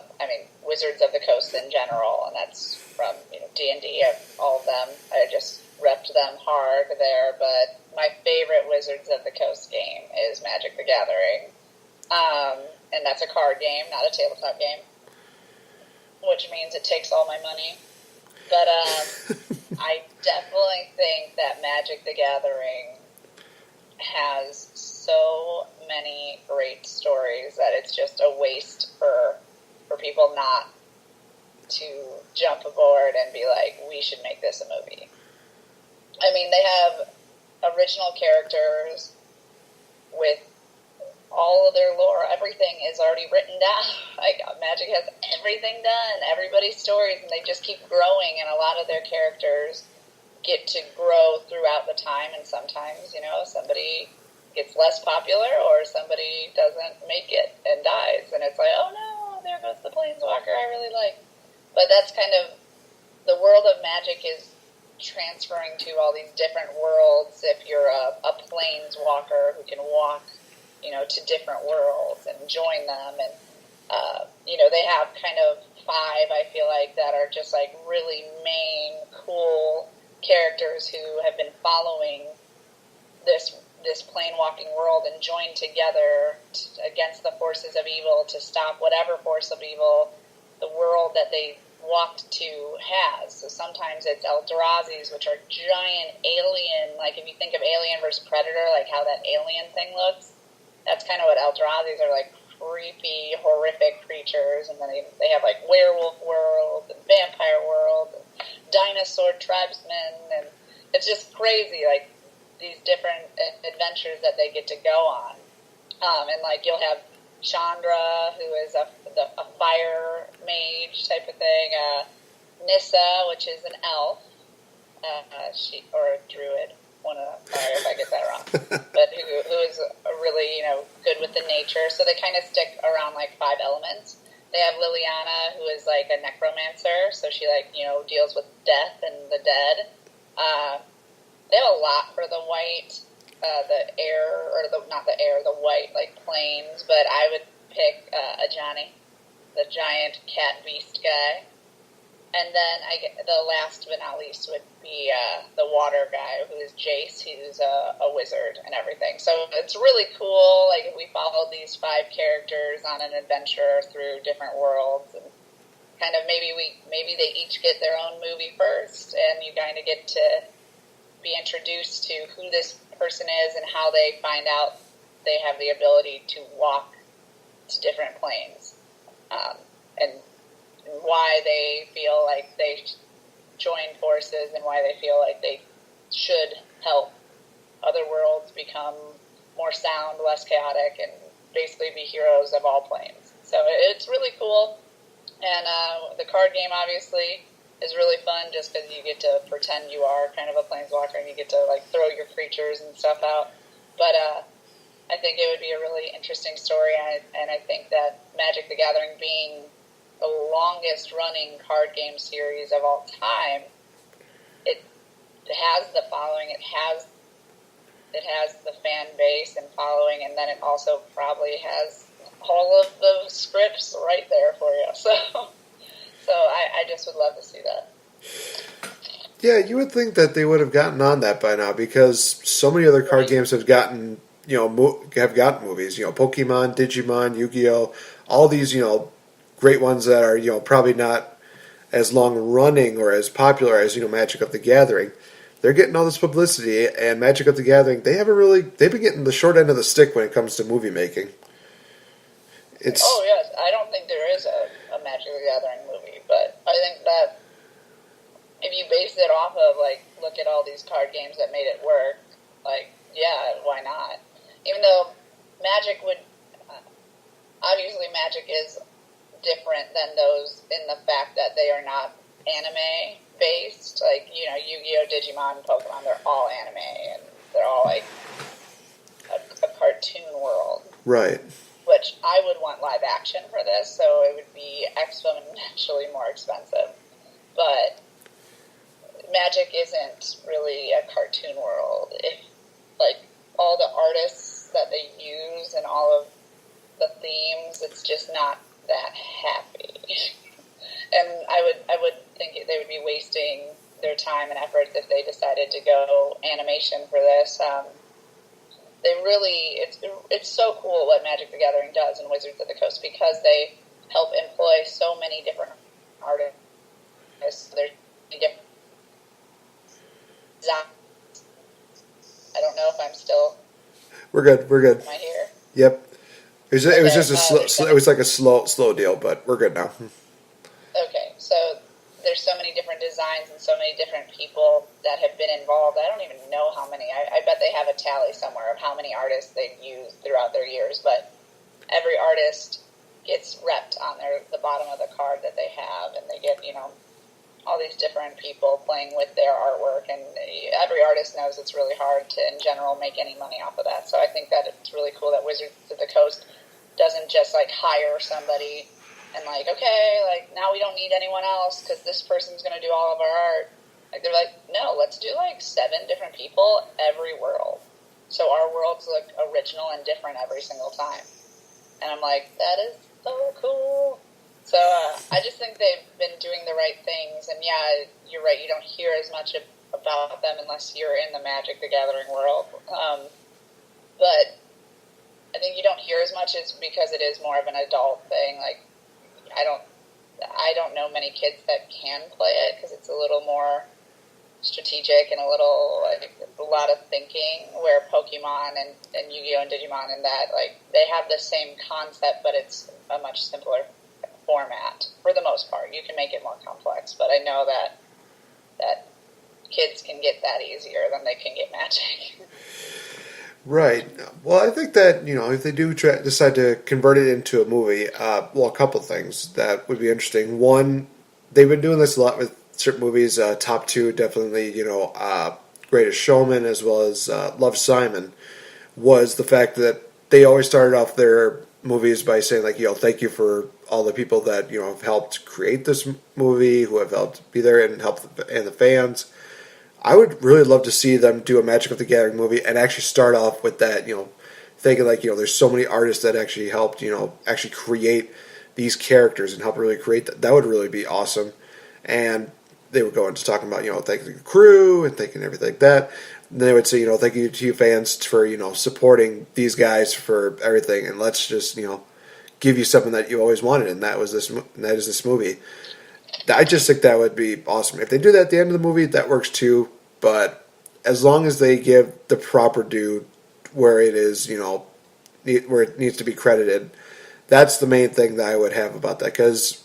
Wizards of the Coast in general, and that's from, D&D, all of them. I just repped them hard there, but my favorite Wizards of the Coast game is Magic the Gathering, and that's a card game, not a tabletop game, which means it takes all my money. But I definitely think that Magic the Gathering has so many great stories that it's just a waste for people not to jump aboard and be like, we should make this a movie. I mean, they have original characters with all of their lore. Everything is already written down. Like, Magic has everything done, everybody's stories, and they just keep growing, and a lot of their characters get to grow throughout the time, and sometimes, somebody gets less popular, or somebody doesn't make it and dies, and it's like, oh no, there goes the Planeswalker I really like. But that's kind of, the world of Magic is transferring to all these different worlds. If you're a Planeswalker who can walk to different worlds and join them. And, they have kind of 5, I feel like, that are just like really main, cool characters who have been following this plane walking world and joined together against the forces of evil to stop whatever force of evil the world that they walked to has. So sometimes it's Eldrazi's, which are giant alien, like if you think of Alien versus Predator, like how that alien thing looks. That's kind of what Eldrazi's are, like creepy, horrific creatures, and then they have like werewolf world and vampire world and dinosaur tribesmen, and it's just crazy, like these different adventures that they get to go on. And like you'll have Chandra, who is a fire mage type of thing, Nissa, which is an elf, or a druid. Sorry if I get that wrong, but who is really, good with the nature. So they kind of stick around like 5 elements. They have Liliana, who is like a necromancer, so she deals with death and the dead. They have a lot for the white, the white like plains. But I would pick Ajani, the giant cat beast guy. And then the last but not least would be the water guy, who is Jace, who's a wizard and everything. So it's really cool. Like, we followed these 5 characters on an adventure through different worlds, and kind of maybe they each get their own movie first, and you kind of get to be introduced to who this person is and how they find out they have the ability to walk to different planes, and why they feel like they join forces and why they feel like they should help other worlds become more sound, less chaotic, and basically be heroes of all planes. So it's really cool. And the card game, obviously, is really fun just because you get to pretend you are kind of a planeswalker and you get to, like, throw your creatures and stuff out. But I think it would be a really interesting story, and I think that Magic the Gathering being the longest running card game series of all time, it has the following, it has the fan base and following, and then it also probably has all of the scripts right there for you. So I just would love to see that. Yeah, you would think that they would have gotten on that by now, because so many other card games have gotten, have gotten movies. Pokemon, Digimon, Yu-Gi-Oh, all these, great ones that are, probably not as long running or as popular as, Magic of the Gathering. They're getting all this publicity, and Magic of the Gathering, they've been getting the short end of the stick when it comes to movie making. Oh, yes. I don't think there is a Magic of the Gathering movie, but I think that if you base it off of, like, look at all these card games that made it work, like, yeah, why not? Even though Magic would, obviously Magic is different than those in the fact that they are not anime based. Like, Yu-Gi-Oh, Digimon, Pokemon, they're all anime, and they're all, like, a cartoon world. Right. Which I would want live action for this, so it would be exponentially more expensive. But Magic isn't really a cartoon world. If, like, all the artists that they use and all of the themes, it's just not that happy. And I would think they would be wasting their time and efforts if they decided to go animation for this. They really, it's so cool what Magic the Gathering does in Wizards of the Coast, because they help employ so many different artists. There's different designs. I don't know if I'm still. We're good. Am I here? Yep. It was just it was like a slow deal, but we're good now. Okay, so there's so many different designs and so many different people that have been involved. I don't even know how many. I bet they have a tally somewhere of how many artists they've used throughout their years, but every artist gets repped on the bottom of the card that they have, and they get, all these different people playing with their artwork, and every artist knows it's really hard to, in general, make any money off of that. So I think that it's really cool that Wizards of the Coast doesn't just, like, hire somebody and, like, okay, like, now we don't need anyone else because this person's going to do all of our art. Like, they're like, no, let's do, like, 7 different people every world. So our worlds look original and different every single time. And I'm like, that is so cool. So I just think they've been doing the right things. And, yeah, you're right, you don't hear as much about them unless you're in the Magic the Gathering world. But I think you don't hear as much is because it is more of an adult thing. Like, I don't know many kids that can play it because it's a little more strategic and a lot of thinking, where Pokemon and Yu-Gi-Oh and Digimon and that, like, they have the same concept, but it's a much simpler format for the most part. You can make it more complex, but I know that kids can get that easier than they can get Magic. Right. Well, I think that, if they do decide to convert it into a movie, a couple things that would be interesting. One, they've been doing this a lot with certain movies. Top 2, definitely, Greatest Showman, as well as Love, Simon, was the fact that they always started off their movies by saying, like, thank you for all the people that, have helped create this movie, who have helped be there and and the fans. I would really love to see them do a Magic of the Gathering movie and actually start off with that, thinking, like, there's so many artists that actually helped, actually create these characters and help really create that. That would really be awesome. and they would go into talking about, thanking the crew and thanking everything like that. And they would say, thank you to you fans for, supporting these guys for everything, and let's just, give you something that you always wanted, and that is this movie. I just think that would be awesome. If they do that at the end of the movie, that works too, but as long as they give the proper due where it is, where it needs to be credited, that's the main thing that I would have about that, because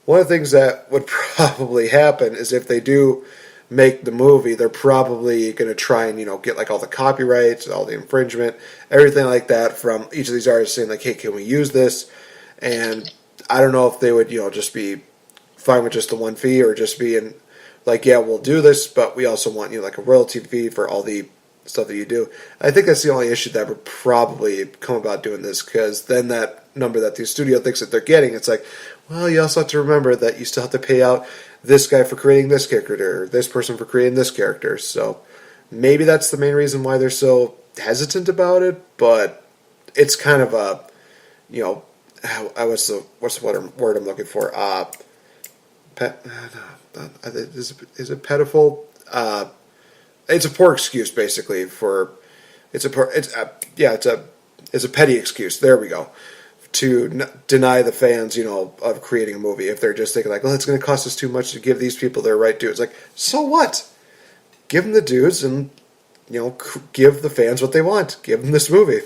one of the things that would probably happen is if they do make the movie, they're probably going to try and, get like all the copyrights, all the infringement, everything like that from each of these artists saying like, hey, can we use this? And I don't know if they would, just be fine with just the one fee, or just being like, yeah, we'll do this, but we also want, like a royalty fee for all the stuff that you do. I think that's the only issue that would probably come about doing this, because then that number that the studio thinks that they're getting, it's like, well, you also have to remember that you still have to pay out this guy for creating this character, or this person for creating this character. So maybe that's the main reason why they're so hesitant about it. But it's kind of a, what's the word I'm looking for? Is it pitiful? It's a poor excuse, basically. It's a petty excuse. There we go. To deny the fans, of creating a movie, if they're just thinking like, well, it's going to cost us too much to give these people their right due. It's like, so what? Give them the dues, and give the fans what they want. Give them this movie.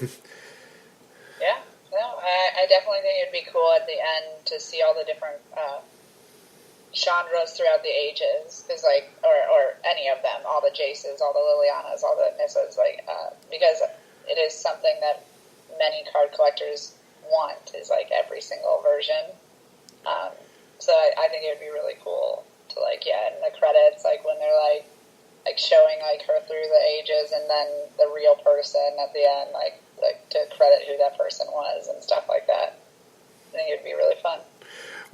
Yeah, no, I definitely think it'd be cool at the end to see all the different genres throughout the ages, because or any of them, all the Jaces, all the Lilianas, all the Nissas, because it is something that many card collectors want, is like every single version. So I think it would be really cool to in the credits, when they're showing her through the ages, and then the real person at the end, to credit who that person was and stuff like that. I think it'd be really fun.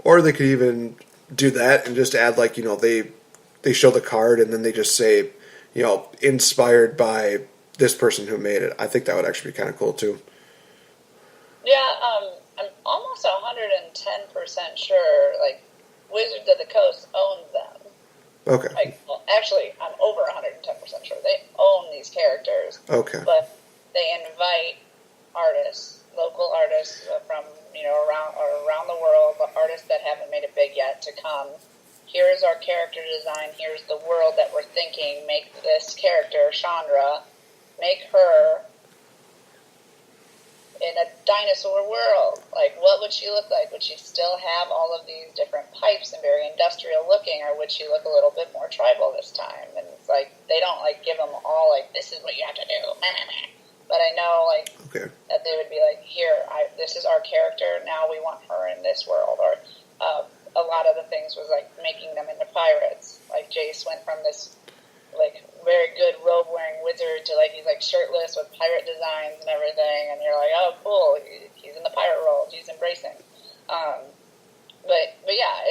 Or they could even do that and just add they show the card and then they just say, inspired by this person who made it. I think that would actually be kind of cool too. Yeah, I'm almost 110% sure, Wizards of the Coast owns them. Okay. Actually, I'm over 110% sure. They own these characters. Okay. But they invite artists, local artists from, around the world, but artists that haven't made it big yet, to come. Here is our character design. Here's the world that we're thinking. Make this character, Chandra, make her in a dinosaur world. What would she look like? Would she still have all of these different pipes and very industrial looking, or would she look a little bit more tribal this time? And it's they don't give them all this is what you have to do. But I know okay, that they would be here, this is our character. Now we want her in this world. Or a lot of the things was making them into pirates. Jace went from this very good robe wearing wizard to he's shirtless with pirate designs and everything, and you're oh cool, he's in the pirate world, he's embracing. But yeah,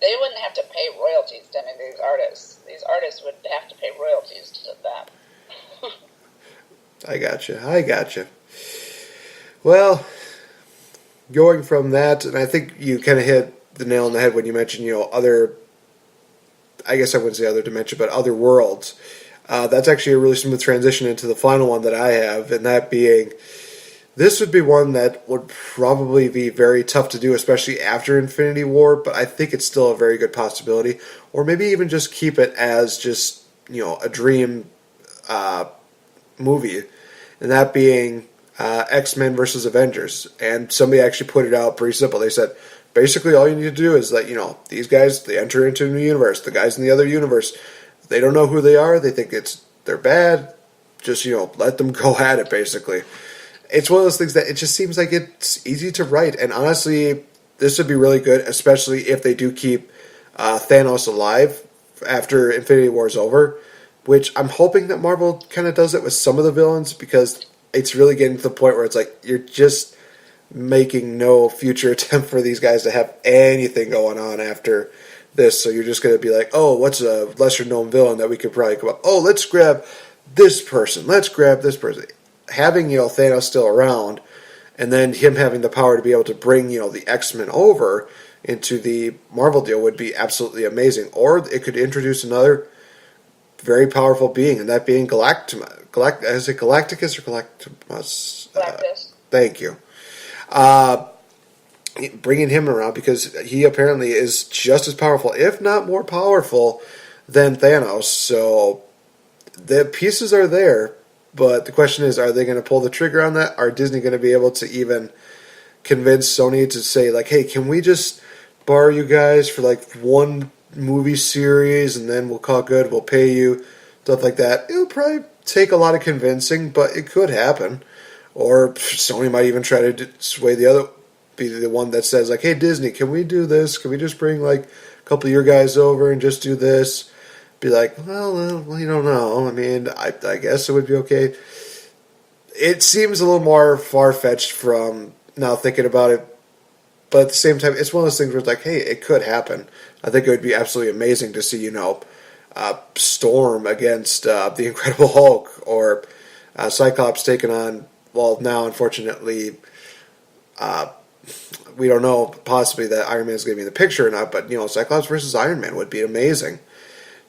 they wouldn't have to pay royalties to any of these artists. These artists would have to pay royalties to them. I gotcha. Well, going from that, and I think you kind of hit the nail on the head when you mentioned, other, I guess I wouldn't say other dimension, but other worlds. That's actually a really smooth transition into the final one that I have, and that being, this would be one that would probably be very tough to do, especially after Infinity War, but I think it's still a very good possibility. Or maybe even just keep it as just, a dream movie, and that being X-Men versus Avengers. And somebody actually put it out pretty simple. They said, basically all you need to do is that, these guys, they enter into a new universe. The guys in the other universe, they don't know who they are. They think they're bad. Just, let them go at it, basically. It's one of those things that it just seems like it's easy to write. And honestly, this would be really good, especially if they do keep Thanos alive after Infinity War is over, which I'm hoping that Marvel kind of does it with some of the villains, because it's really getting to the point where it's you're just making no future attempt for these guys to have anything going on after this. So you're just going to be oh, what's a lesser known villain that we could probably come up? Oh, let's grab this person. Having, Thanos still around, and then him having the power to be able to bring, the X-Men over, into the Marvel deal would be absolutely amazing. Or it could introduce another very powerful being, and that being is it Galacticus or Galactimus? Galactus. Thank you. Bringing him around because he apparently is just as powerful, if not more powerful, than Thanos. So the pieces are there, but the question is, are they going to pull the trigger on that? Are Disney going to be able to even convince Sony to say, like, hey, can we just borrow you guys for like one movie series and then we'll call it good, we'll pay you, stuff like that? It'll probably take a lot of convincing, but it could happen. Or Sony might even try to sway be the one that says, like, hey, Disney, can we do this? Can we just bring like a couple of your guys over and just do this? Be like, well, you don't know. I mean, I guess it would be okay. It seems a little more far-fetched from now thinking about it, but at the same time, it's one of those things where it's like, hey, it could happen. I think it would be absolutely amazing to see, Storm against the Incredible Hulk, or Cyclops taking on, well, now, unfortunately, we don't know possibly that Iron Man is going to be in the picture or not, but, Cyclops versus Iron Man would be amazing.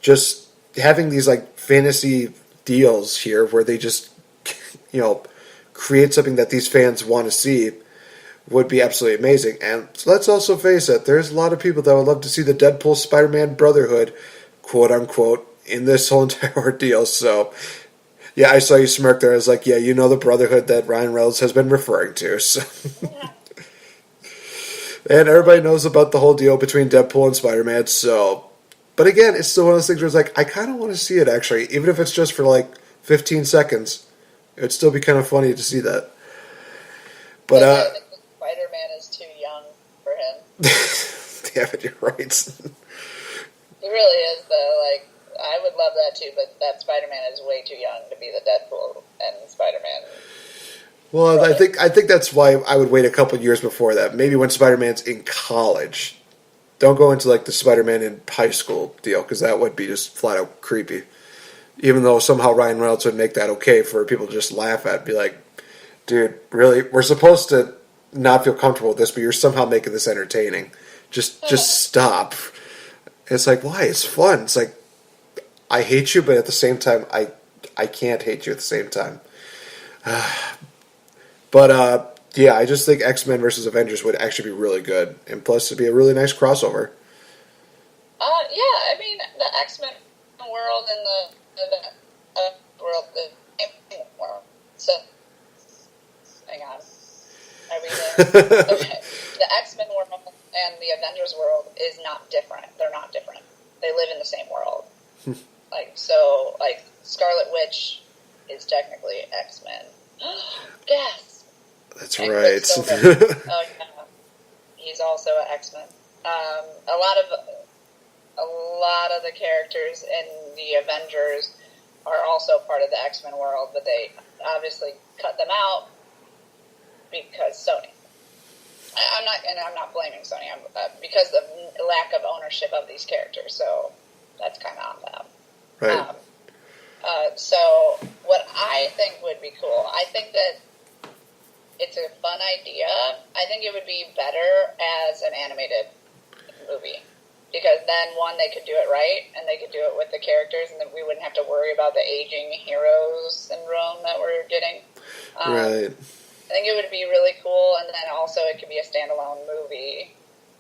Just having these, like, fantasy deals here where they just, create something that these fans want to see would be absolutely amazing. And let's also face it, there's a lot of people that would love to see the Deadpool Spider-Man Brotherhood, quote unquote, in this whole entire ordeal. So, yeah, I saw you smirk there. I was like, yeah, the Brotherhood that Ryan Reynolds has been referring to. So. And everybody knows about the whole deal between Deadpool and Spider-Man. So, but again, it's still one of those things where it's like, I kind of want to see it actually, even if it's just for like 15 seconds. It would still be kind of funny to see that. But I think Spider-Man is too young for him. Damn it, you're right. He really is, though. Like, I would love that too, but that Spider-Man is way too young to be the Deadpool and Spider-Man. Well, I think that's why I would wait a couple years before that. Maybe when Spider-Man's in college. Don't go into like the Spider-Man in high school deal, because that would be just flat out creepy. Even though somehow Ryan Reynolds would make that okay for people to just laugh at, be like, dude, really? We're supposed to not feel comfortable with this, but you're somehow making this entertaining. Just stop. It's like, why? It's fun. It's like, I hate you, but at the same time, I can't hate you at the same time. But yeah, I just think X-Men versus Avengers would actually be really good, and plus it'd be a really nice crossover. Yeah, I mean, the X-Men world and the world, the world. So, hang on. Are we there? Okay. The X-Men world and the Avengers world is not different. They're not different. They live in the same world. Like Scarlet Witch is technically X-Men. Yes. That's right. Oh yeah, he's also an X-Men. A lot of the characters in the Avengers are also part of the X-Men world, but they obviously cut them out because Sony. I'm not blaming Sony. Because of the lack of ownership of these characters. So that's kind of on them. Right. So what I think would be cool, I think that it's a fun idea. I think it would be better as an animated movie. Because then, one, they could do it right, and they could do it with the characters, and then we wouldn't have to worry about the aging hero syndrome that we're getting. Right. I think it would be really cool, and then also it could be a standalone movie,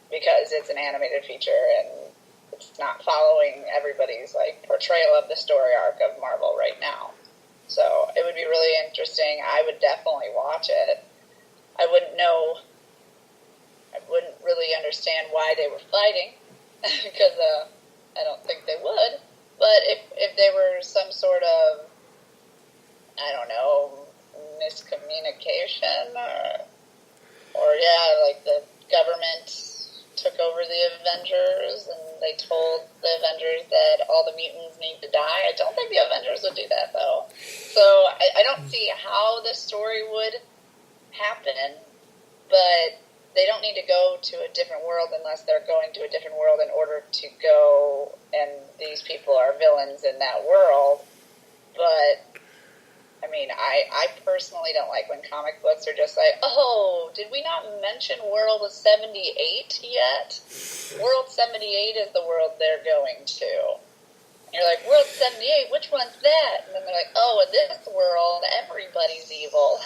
because it's an animated feature, and it's not following everybody's portrayal of the story arc of Marvel right now. So it would be really interesting. I would definitely watch it. I wouldn't really understand why they were fighting, because I don't think they would. But if they were some sort of, I don't know, miscommunication, or the government took over the Avengers and they told the Avengers that all the mutants need to die. I don't think the Avengers would do that, though. So I don't see how the story would happen, but they don't need to go to a different world unless they're going to a different world in order to go, and these people are villains in that world. But, I I mean, I personally don't like when comic books are just like, oh, did we not mention World 78 yet? World 78 is the world they're going to. And you're like, World 78, which one's that? And then they're like, oh, in this world, everybody's evil.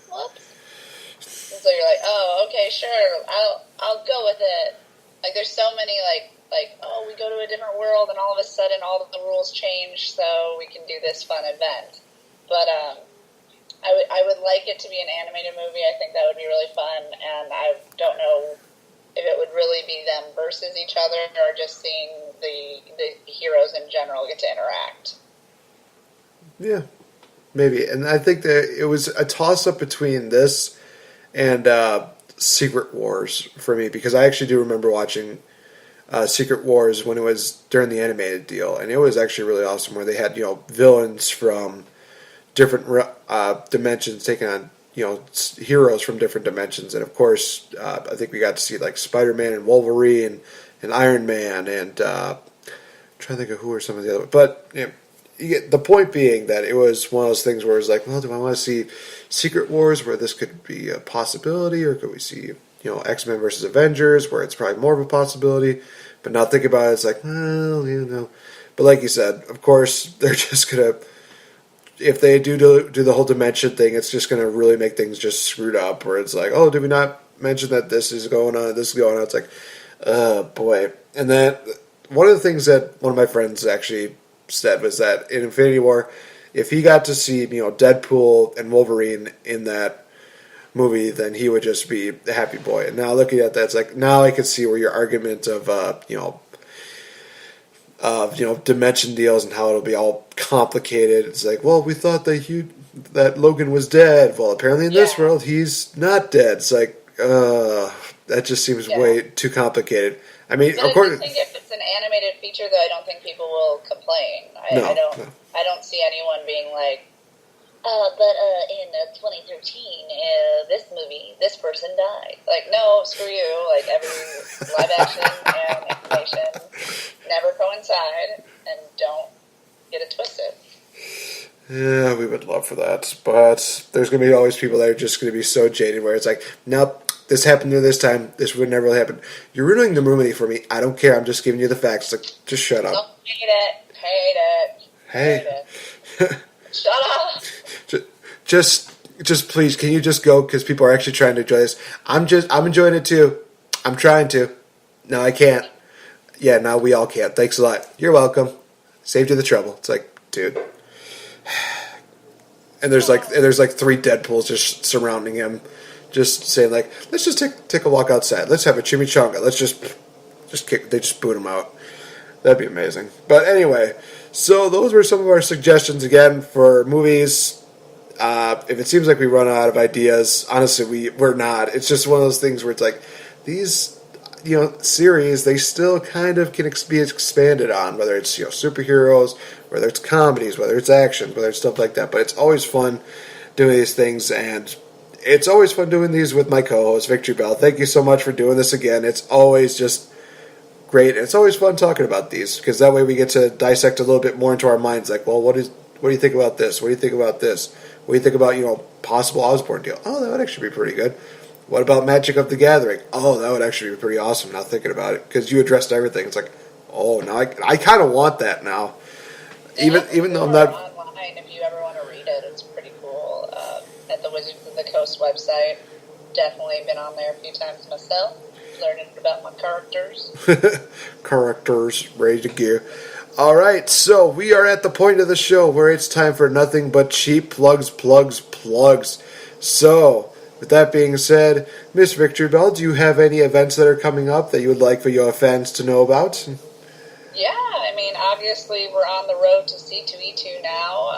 Whoops. And so you're like, oh, okay, sure, I'll go with it. Like, there's so many, like, oh, we go to a different world, and all of a sudden all of the rules change, so we can do this fun event. But I would like it to be an animated movie. I think that would be really fun, and I don't know if it would really be them versus each other, or just seeing the heroes in general get to interact. Yeah, maybe. And I think that it was a toss-up between this and Secret Wars for me, because I actually do remember watching Secret Wars when it was during the animated deal, and it was actually really awesome, where they had, villains from different dimensions taking on, heroes from different dimensions. And of course, I think we got to see like Spider-Man and Wolverine and Iron Man, and I'm trying to think of who are some of the other, but you get the point being that it was one of those things where it's like, well, do I want to see Secret Wars where this could be a possibility, or could we see X-Men versus Avengers, where it's probably more of a possibility, but now think about it, it's like, well, But like you said, of course, they're just going to, if they do the whole dimension thing, it's just going to really make things just screwed up, where it's like, oh, did we not mention that this is going on, this is going on? It's like, oh, boy. And then one of the things that one of my friends actually said was that in Infinity War, if he got to see, Deadpool and Wolverine in that movie, then he would just be a happy boy. And now looking at that, it's like, now I can see where your argument of dimension deals and how it'll be all complicated. It's like, well, we thought that Logan was dead. Well, apparently in this world he's not dead. It's like, that just seems way too complicated. I mean, but of course, I think if it's an animated feature, though, I don't think people will complain. I don't see anyone being like, but in 2013, this movie, this person died. Like, no, screw you. Like, every live action and animation never coincide, and don't get it twisted. Yeah, we would love for that. But there's going to be always people that are just going to be so jaded where it's like, nope, this happened to this time. This would never really happen. You're ruining the movie for me. I don't care. I'm just giving you the facts. Like, just shut up. Don't hate it. Hate it. Hey. Hate it. Shut up. Just please, can you just go? Because people are actually trying to enjoy this. I'm enjoying it too. I'm trying to. No, I can't. Yeah, no, we all can't. Thanks a lot. You're welcome. Saved you the trouble. It's like, dude. And there's like 3 Deadpools just surrounding him, just saying like, let's just take a walk outside. Let's have a chimichanga. Let's just kick. They just boot him out. That'd be amazing. But anyway, so those were some of our suggestions again for movies. If it seems like we run out of ideas, honestly, we're not. It's just one of those things where it's like these, series, they still kind of can be expanded on, whether it's superheroes, whether it's comedies, whether it's action, whether it's stuff like that. But it's always fun doing these things, and it's always fun doing these with my co-host Victory Bell. Thank you so much for doing this again. It's always just great. It's always fun talking about these, because that way we get to dissect a little bit more into our minds. Like, well, what do you think about this? What do you think about this? What do you think about, possible Osborn deal? Oh, that would actually be pretty good. What about Magic of the Gathering? Oh, that would actually be pretty awesome now thinking about it, because you addressed everything. It's like, oh, now I kind of want that now. Even though I'm not online, if you ever want to read it, it's pretty cool. At the Wizards of the Coast website, definitely been on there a few times myself, learning about my characters. Characters ready to gear. All right, so we are at the point of the show where it's time for nothing but cheap plugs. So, with that being said, Miss Victory Bell, do you have any events that are coming up that you would like for your fans to know about? Yeah, I mean, obviously we're on the road to C2E2 now.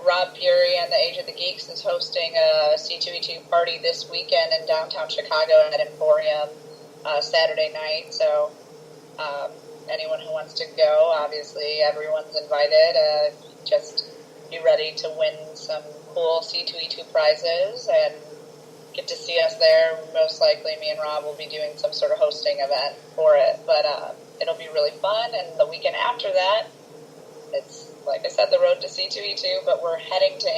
Rob Fury and the Age of the Geeks is hosting a C2E2 party this weekend in downtown Chicago at Emporium Saturday night. So anyone who wants to go, obviously everyone's invited. Just be ready to win some cool C2E2 prizes and get to see us there. Most likely me and Rob will be doing some sort of hosting event for it. But it'll be really fun. And the weekend after that, it's, like I said, the road up to C2E2, but we're heading to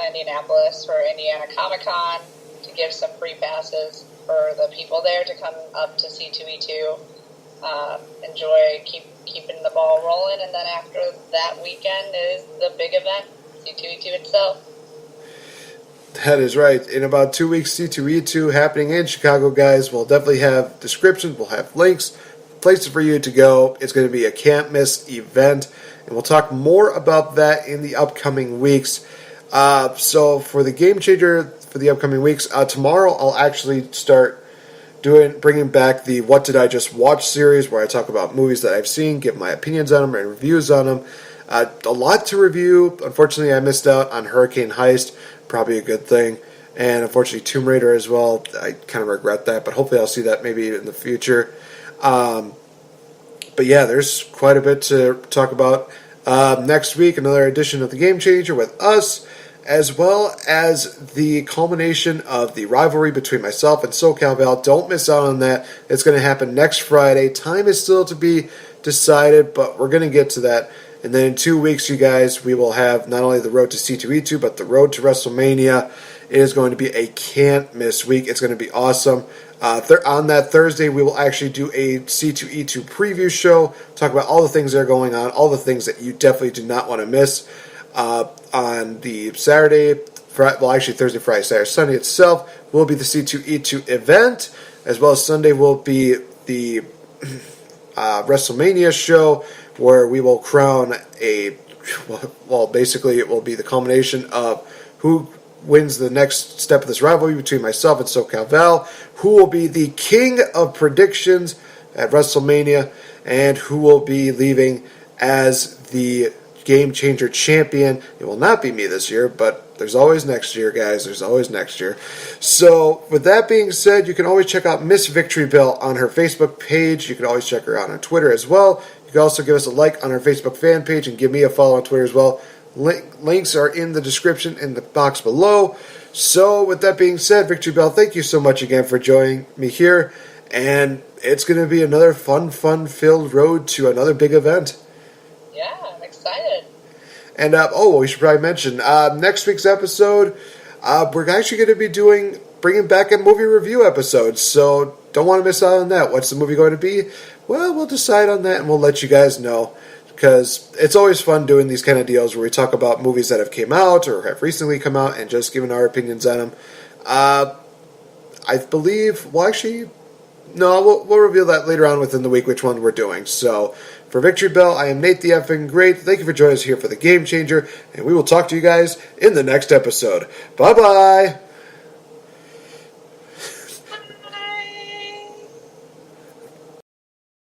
Indianapolis for Indiana Comic-Con to give some free passes for the people there to come up to C2E2. Enjoy, keeping the ball rolling, and then after that weekend is the big event, C2E2 itself. That is right. In about 2 weeks, C2E2 happening in Chicago, guys. We'll definitely have descriptions. We'll have links, places for you to go. It's going to be a can't-miss event, and we'll talk more about that in the upcoming weeks. So for the Game Changer for the upcoming weeks, tomorrow I'll actually start bringing back the What Did I Just Watch series, where I talk about movies that I've seen, give my opinions on them and reviews on them. A lot to review. Unfortunately, I missed out on Hurricane Heist. Probably a good thing. And unfortunately, Tomb Raider as well. I kind of regret that, but hopefully I'll see that maybe in the future. But yeah, there's quite a bit to talk about. Next week, another edition of the Game Changer with us, as well as the culmination of the rivalry between myself and SoCalVal. Don't miss out on that. It's going to happen next Friday. Time is still to be decided, but we're going to get to that. And then in 2 weeks, you guys, we will have not only the road to C2E2, but the road to WrestleMania. It is going to be a can't-miss week. It's going to be awesome. On that Thursday, we will actually do a C2E2 preview show, talk about all the things that are going on, all the things that you definitely do not want to miss. On the Saturday, Thursday, Friday, Saturday, Sunday itself will be the C2E2 event, as well as Sunday will be the WrestleMania show, where we will crown basically it will be the culmination of who wins the next step of this rivalry between myself and SoCalVal, who will be the king of predictions at WrestleMania, and who will be leaving as the Game Changer champion. It will not be me this year, but there's always next year, guys. There's always next year. So, with that being said, you can always check out Miss Victory Bell on her Facebook page. You can always check her out on Twitter as well. You can also give us a like on our Facebook fan page and give me a follow on Twitter as well. Links are in the description in the box below. So, with that being said, Victory Bell, thank you so much again for joining me here. And it's going to be another fun-filled road to another big event. Yeah, I'm excited. And, we should probably mention, next week's episode, we're actually going to be bringing back a movie review episode. So, don't want to miss out on that. What's the movie going to be? Well, we'll decide on that and we'll let you guys know, because it's always fun doing these kind of deals where we talk about movies that have came out or have recently come out and just giving our opinions on them. I believe, we'll reveal that later on within the week which one we're doing. So, for Victory Bell, I am Nate the Effing Great. Thank you for joining us here for the Game Changer, and we will talk to you guys in the next episode. Bye-bye!